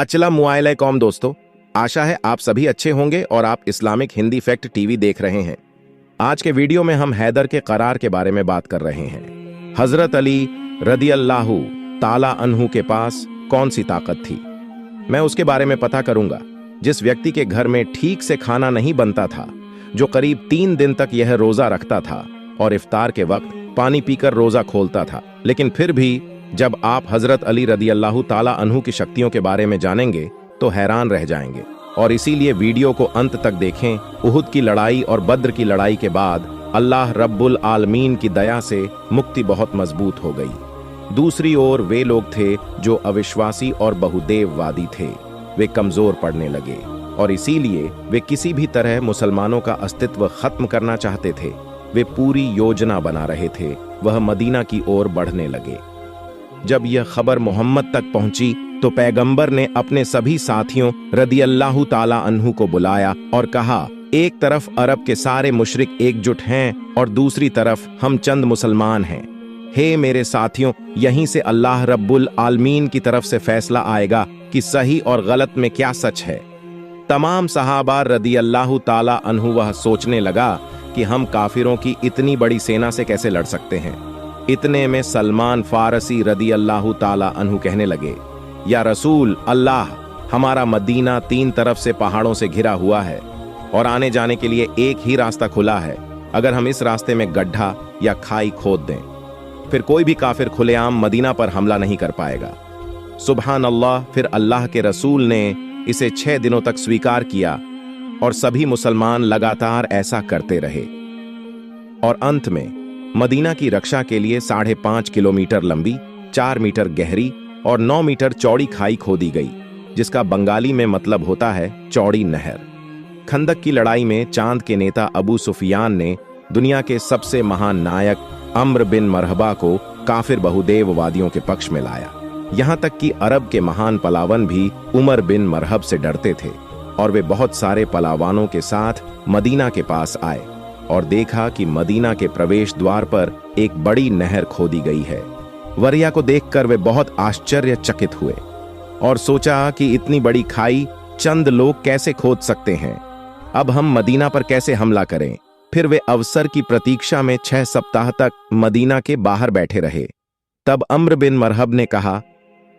अस्सलामु अलैकुम दोस्तों, आशा है आप सभी अच्छे होंगे और आप इस्लामिक हिंदी फैक्ट टीवी देख रहे हैं। आज के वीडियो में हम हैदर के करार के बारे में बात कर रहे हैं। हजरत अली रदियल्लाहु ताला अन्हु के पास कौन सी ताकत थी, मैं उसके बारे में पता करूंगा। जिस व्यक्ति के घर में ठीक से खाना नहीं बनता था, जो करीब 3 दिन तक यह रोजा रखता था और इफ्तार के वक्त पानी पीकर रोजा खोलता था, लेकिन फिर भी जब आप हजरत अली रदियल्लाहु ताला अन्हु की शक्तियों के बारे में जानेंगे तो हैरान रह जाएंगे। और इसीलिए वीडियो को अंत तक देखें। उहुद की लड़ाई और बद्र की लड़ाई के बाद अल्लाह रब्बुल आलमीन की दया से मुक्ति बहुत मजबूत हो गई। दूसरी ओर वे लोग थे जो अविश्वासी और बहुदेववादी थे, वे कमजोर पड़ने लगे और इसीलिए वे किसी भी तरह मुसलमानों का अस्तित्व खत्म करना चाहते थे। वे पूरी योजना बना रहे थे, वह मदीना की ओर बढ़ने लगे। जब यह खबर मोहम्मद तक पहुंची तो पैगंबर ने अपने सभी साथियों रदियल्लाहु ताला अन्हु को बुलाया और कहा, एक तरफ अरब के सारे मुशरिक एकजुट हैं और दूसरी तरफ हम चंद मुसलमान हैं। हे मेरे साथियों, यहीं से अल्लाह रब्बुल आलमीन की तरफ से फैसला आएगा कि सही और गलत में क्या सच है। तमाम सहाबा रदियल्लाहु ताला अन्हु वह सोचने लगा कि हम काफिरों की इतनी बड़ी सेना से कैसे लड़ सकते हैं। इतने में सलमान फारसी रदियल्लाहु ताला अन्हु कहने लगे, या रसूल अल्लाह, हमारा मदीना 3 तरफ से पहाड़ों से घिरा हुआ है और आने जाने के लिए एक ही रास्ता खुला है। अगर हम इस रास्ते में गड्ढा या खाई खोद दें, फिर कोई भी काफिर खुलेआम मदीना पर हमला नहीं कर पाएगा। सुबहान अल्लाह। फिर अल्लाह के रसूल ने इसे 6 दिनों तक स्वीकार किया और सभी मुसलमान लगातार ऐसा करते रहे और अंत में मदीना की रक्षा के लिए 5.5 किलोमीटर लंबी, 4 मीटर गहरी और 9 मीटर चौड़ी खाई खोदी गई, जिसका बंगाली में मतलब होता है चौड़ी नहर। खंदक की लड़ाई में चांद के नेता अबू सुफियान ने दुनिया के सबसे महान नायक अम्र बिन मरहबा को काफिर बहुदेववादियों के पक्ष में लाया। यहां तक कि अरब के महान पलावन भी उमर बिन मरहब से डरते थे और वे बहुत सारे पलावानों के साथ मदीना के पास आए और देखा कि मदीना के प्रवेश द्वार पर एक बड़ी नहर खोदी गई है। वरिया को देखकर वे बहुत आश्चर्यचकित हुए और सोचा कि इतनी बड़ी खाई चंद लोग कैसे खोद सकते हैं। अब हम मदीना पर कैसे हमला करें। फिर वे अवसर की प्रतीक्षा में 6 सप्ताह तक मदीना के बाहर बैठे रहे। तब अम्र बिन मरहब ने कहा,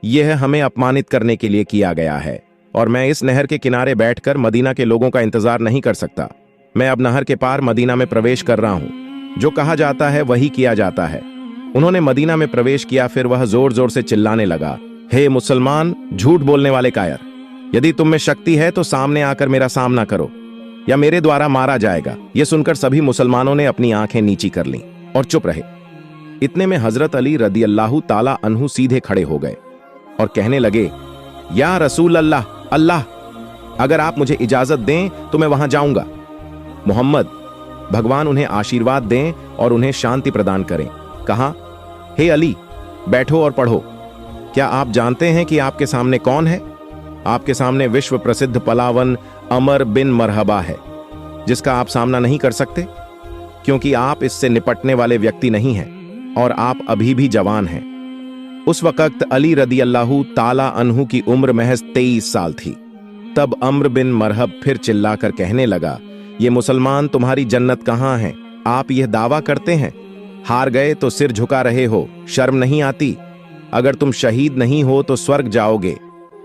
यह हमें अपमानित करने के लिए किया गया है और मैं इस नहर के किनारे बैठकर मदीना के लोगों का इंतजार नहीं कर सकता। मैं अब नहर के पार मदीना में प्रवेश कर रहा हूं। जो कहा जाता है वही किया जाता है। उन्होंने मदीना में प्रवेश किया। फिर वह जोर जोर से चिल्लाने लगा, हे मुसलमान, झूठ बोलने वाले कायर, यदि तुम में शक्ति है तो सामने आकर मेरा सामना करो या मेरे द्वारा मारा जाएगा। यह सुनकर सभी मुसलमानों ने अपनी आंखें नीची कर लीं और चुप रहे। इतने में हजरत अली रदियल्लाहु ताला अन्हु सीधे खड़े हो गए और कहने लगे, या रसूल अल्लाह, अल्लाह, अगर आप मुझे इजाजत दें तो मैं वहां जाऊंगा। मोहम्मद, भगवान उन्हें आशीर्वाद दें और उन्हें शांति प्रदान करें। कहा, हे अली, बैठो और पढ़ो। क्या आप जानते हैं कि आपके सामने कौन है? आपके सामने विश्व प्रसिद्ध पलावन अमर बिन मरहबा है, जिसका आप सामना नहीं कर सकते क्योंकि आप इससे निपटने वाले व्यक्ति नहीं हैं और आप अभी भी जवान हैं। उस वक्त अली रदियल्लाहु ताला अन्हु की उम्र महज 23 साल थी। तब अम्र बिन मरहब फिर चिल्लाकर कहने लगा, ये मुसलमान तुम्हारी जन्नत कहां है? आप यह दावा करते हैं, हार गए तो सिर झुका रहे हो, शर्म नहीं आती? अगर तुम शहीद नहीं हो तो स्वर्ग जाओगे।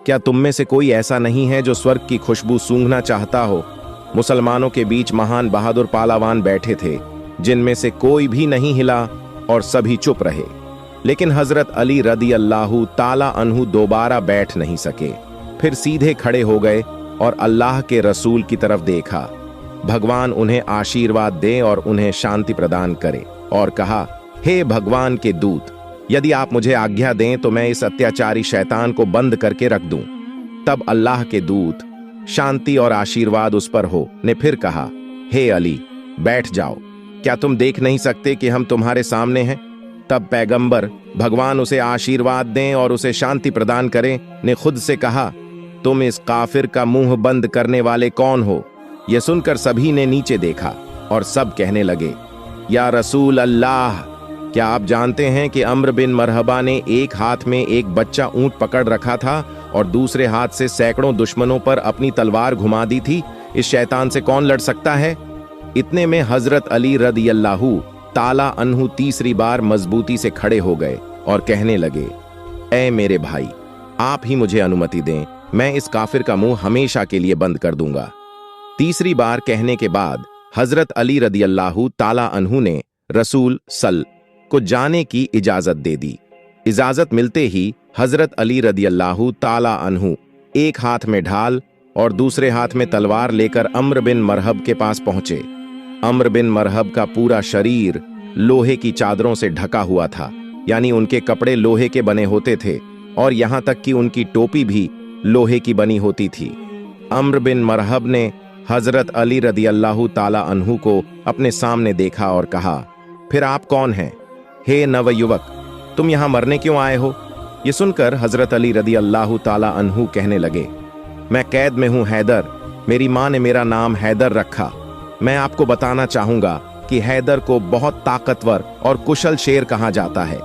क्या तुम में से कोई ऐसा नहीं है जो स्वर्ग की खुशबू सूंघना चाहता हो? मुसलमानों के बीच महान बहादुर पालावान बैठे थे, जिनमें से कोई भी नहीं हिला और सभी चुप रहे। लेकिन हजरत अली रदियल्लाहु ताला अन्हु दोबारा बैठ नहीं सके। फिर सीधे खड़े हो गए और अल्लाह के रसूल की तरफ देखा। भगवान उन्हें आशीर्वाद दे और उन्हें शांति प्रदान करे और कहा, हे भगवान के दूत, यदि आप मुझे आज्ञा दें तो मैं इस अत्याचारी शैतान को बंद करके रख दूं। तब अल्लाह के दूत, शांति और आशीर्वाद उस पर हो, ने फिर कहा, हे अली, बैठ जाओ। क्या तुम देख नहीं सकते कि हम तुम्हारे सामने हैं? तब पैगंबर, भगवान उसे आशीर्वाद दें और उसे शांति प्रदान करें, ने खुद से कहा, तुम इस काफिर का मुंह बंद करने वाले कौन हो? यह सुनकर सभी ने नीचे देखा और सब कहने लगे, या रसूल अल्लाह, क्या आप जानते हैं कि अम्र बिन मरहबा ने एक हाथ में एक बच्चा ऊंट पकड़ रखा था और दूसरे हाथ से सैकड़ों दुश्मनों पर अपनी तलवार घुमा दी थी? इस शैतान से कौन लड़ सकता है? इतने में हजरत अली रदियल्लाहु ताला अन्हु तीसरी बार मजबूती से खड़े हो गए और कहने लगे, ऐ मेरे भाई, आप ही मुझे अनुमति दें, मैं इस काफिर का मुंह हमेशा के लिए बंद कर दूंगा। तीसरी बार कहने के बाद हजरत अली रदियल्लाहु ताला अन्हु ने रसूल सल को जाने की इजाजत दे दी। इजाजत मिलते ही हजरत अली रदियल्लाहु ताला अन्हु एक हाथ में ढाल और दूसरे हाथ में तलवार लेकर अम्र बिन मरहब के पास पहुंचे। अम्र बिन मरहब का पूरा शरीर लोहे की चादरों से ढका हुआ था, यानी उनके कपड़े लोहे के बने होते थे और यहां तक कि उनकी टोपी भी लोहे की बनी होती थी। अम्र बिन मरहब ने हजरत अली रदियल्लाहु ताला अन्हु को अपने सामने देखा और कहा, फिर आप कौन हैं? हे नवयुवक, तुम यहां मरने क्यों आए हो? ये सुनकर हजरत अली रदियल्लाहु ताला अन्हु कहने लगे, मैं कैद में हूं हैदर, मेरी मां ने मेरा नाम हैदर रखा। मैं आपको बताना चाहूंगा कि हैदर को बहुत ताकतवर और कुशल शेर कहा जाता है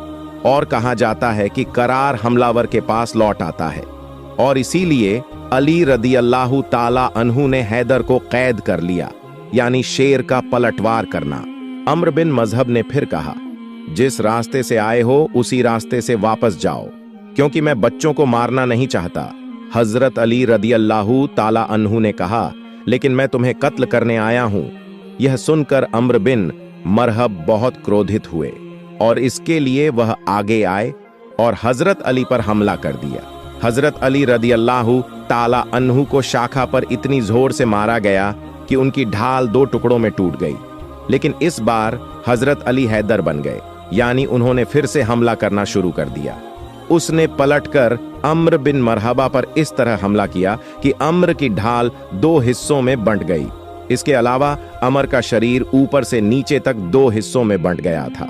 और कहा जाता है कि करार हमलावर के पास लौट आता है, और इसीलिए अली रदियल्लाहु ताला अन्हु ने हैदर को कैद कर लिया, यानी शेर का पलटवार करना। अम्र बिन मजहब ने फिर कहा, जिस रास्ते से आए हो उसी रास्ते से वापस जाओ, क्योंकि मैं बच्चों को मारना नहीं चाहता। हजरत अली रदियल्लाहु ताला अन्हु ने कहा, लेकिन मैं तुम्हें कत्ल करने आया हूं। यह सुनकर अम्र बिन मरहब बहुत क्रोधित हुए और इसके लिए वह आगे आए और हजरत अली पर हमला कर दिया। हजरत अली रदियल्लाहु ताला अन्हु को शाखा पर इतनी जोर से मारा गया कि उनकी ढाल दो टुकड़ों में टूट गई। लेकिन इस बार हजरत अली हैदर बन गए, यानी उन्होंने फिर से हमला करना शुरू कर दिया। उसने पलटकर अम्र बिन मरहबा पर इस तरह हमला किया कि अम्र की ढाल दो हिस्सों में बंट गई। इसके अलावा अमर का शरीर ऊपर से नीचे तक दो हिस्सों में बंट गया था।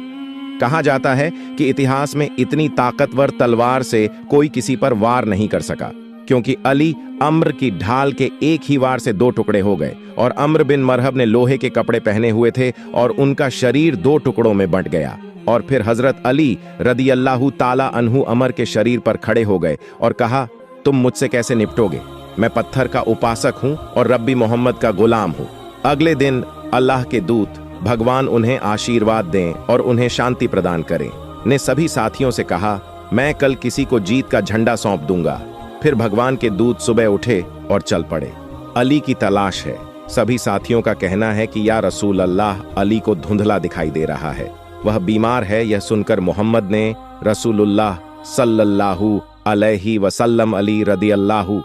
कहा जाता है कि इतिहास में इतनी ताकतवर तलवार से कोई किसी पर वार नहीं कर सका, क्योंकि अली अम्र की ढाल के एक ही वार से दो टुकड़े हो गए और अम्र बिन मरहब ने लोहे के कपड़े पहने हुए थे और उनका शरीर दो टुकड़ों में बंट गया। और फिर हजरत अली रदियल्लाहु ताला अन्हु अमर के शरीर पर खड़े हो गए और कहा, तुम मुझसे कैसे निपटोगे? मैं पत्थर का उपासक हूं और रब्बी मोहम्मद का गुलाम हूं। अगले दिन अल्लाह के दूत भगवान उन्हें आशीर्वाद दें और उन्हें शांति प्रदान करें ने सभी साथियों से कहा, मैं कल किसी को जीत का झंडा सौंप दूंगा। फिर भगवान के दूत सुबह उठे और चल पड़े। अली की तलाश है। सभी साथियों का कहना है कि या रसूल अल्लाह, अली को धुंधला दिखाई दे रहा है, वह बीमार है। यह सुनकर मोहम्मद ने रसूलुल्लाह सल्लल्लाहु अलैहि वसल्लम अली रदियल्लाहु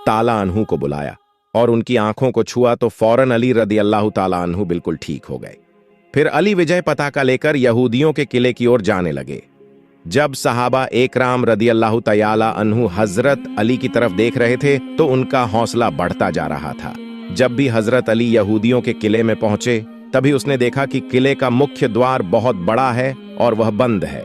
ताला अन्हु को बुलाया और उनकी आंखों को छुआ तो फौरन अली रदियल्लाहु ताला अन्हु बिल्कुल ठीक हो गए। फिर अली विजय पताका लेकर यहूदियों के किले की ओर जाने लगे। जब सहाबा एकराम रदियल्लाहु तआला अन्हु हजरत अली की तरफ देख रहे थे तो उनका हौसला बढ़ता जा रहा था। जब भी हजरत अली यहूदियों के किले में पहुंचे तभी उसने देखा कि किले का मुख्य द्वार बहुत बड़ा है और वह बंद है।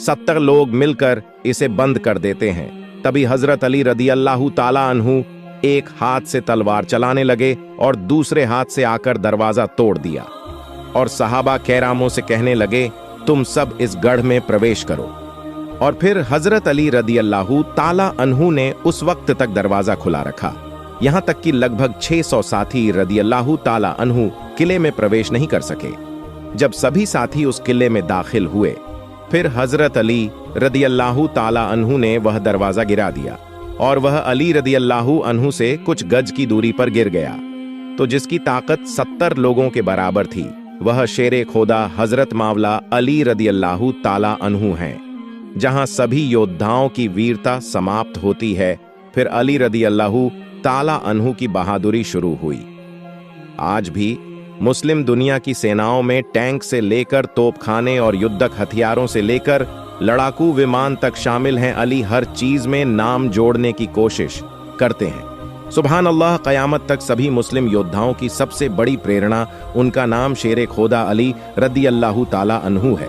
70 लोग मिलकर इसे बंद कर देते हैं। तभी हजरत अली रदियल्लाहु ताला अन्हु एक हाथ से तलवार चलाने लगे और दूसरे हाथ से आकर दरवाजा तोड़ दिया और सहाबा कैरामों से कहने लगे, तुम सब इस गढ़ में प्रवेश करो। और फिर हजरत अली रदियल्लाहु ताला अन्हु ने उस वक्त तक दरवाजा खुला रखा, यहां तक कि लगभग 600 साथी रदियल्लाहु ताला अन्हु किले में प्रवेश नहीं कर सके। जब सभी साथी उस किले में दाखिल हुए, फिर हजरत अली रदियल्लाहु ताला अन्हु ने वह दरवाजा गिरा दिया और वह अली रदियल्लाहु अन्हु से कुछ गज की दूरी पर गिर गया। तो जिसकी ताकत 70 लोगों के बराबर थी, वह शेरे खोदा हजरत मावला अली रदियल्लाहु ताला अन्हु हैं। जहां सभी योद्धाओं की वीरता समाप्त होती है, फिर अली रदियल्लाहु ताला अन्हु की बहादुरी शुरू हुई। आज भी मुस्लिम दुनिया की सेनाओं में टैंक से लेकर तोपखाने और युद्धक हथियारों से लेकर लड़ाकू विमान तक शामिल हैं। अली हर चीज में नाम जोड़ने की कोशिश करते हैं। सुभान अल्लाह, क़यामत तक सभी मुस्लिम योद्धाओं की सबसे बड़ी प्रेरणा उनका नाम शेरे खोदा अली रदियल्लाहु ताला अन्हु है।